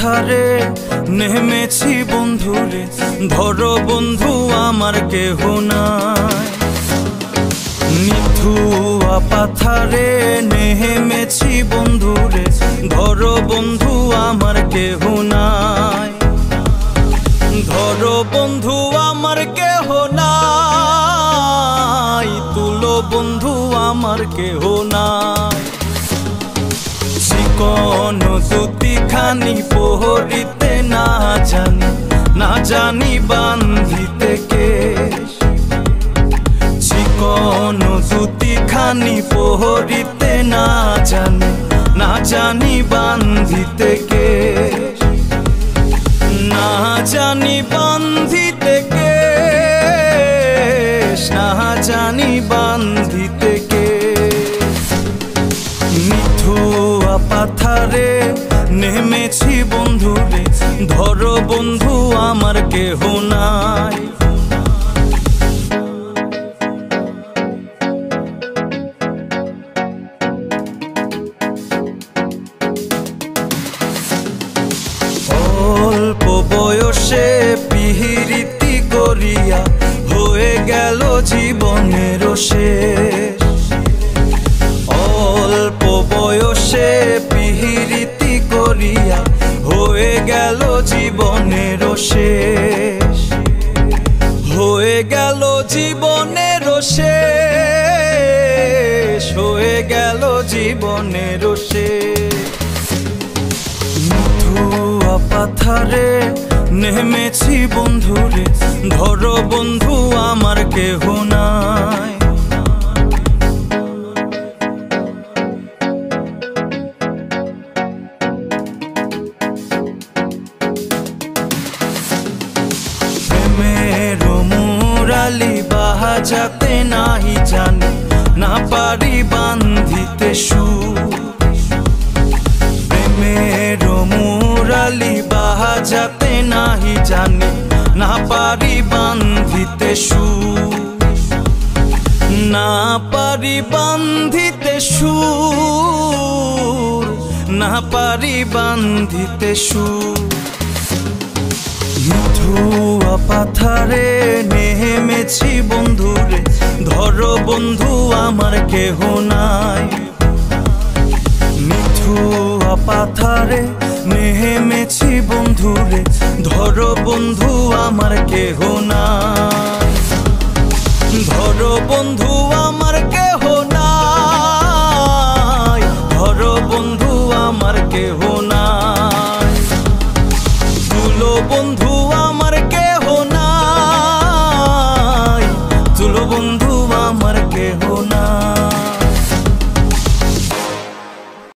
পাথারে নেমেছি বন্ধুরে, ধরো বন্ধু আমার কেহ নাই। নিথুয়া পাথারে নেমেছি বন্ধুরে, ধরো বন্ধু আমার কেহ নাই। ধরো বন্ধু আমার কেহ নাই, তুলো বন্ধু আমার কেহ নাই। চিকন দুটিখানি পহরিতে না জানি বান্ধিতে কেশ। চিকন দুটিখানি পহরিতে না জানি বান্ধিতে কেশ। না জানি বান্ধিতে কেশ, না জানি বান্ধিতে কেশ। নিথুয়া পাথারে নেমেছি বন্ধুরে, ধরো বন্ধু আমার কেহ নাই। অল্প বয়সে পিহিরিতি করিয়া হয়ে গেল জীবনের শেষ। অল্প বয়সে পিহিরিতি করিয়া হয়ে গেল জীবনের শেষ। হয়ে গেল জীবনের শেষ, হয়ে গেল জীবনের শেষ। নিথুয়া পাথারে নেমেছি বন্ধুরে, ধরো বন্ধু আমার কেহ নাই। প্রেমের মুরালি বাজাতে নাহি জানি, না পারি বান্ধিতে সুর। প্রেমের মুরালি বাজাতে নাহি জানি, না পারি বান্ধিতে সুর। না পারি বান্ধিতে সুর, না পারি বান্ধিতে সুর। নিথুয়া পাথারে নেমেছি বন্ধুরে, ধরো বন্ধু আমার কেহ নাই। নিথুয়া পাথারে নেমেছি বন্ধুরে, ধরো বন্ধু আমার কেহ নাই। ধরো বন্ধু আমার কেহ নাই, ধরো বন্ধু আমার কেহ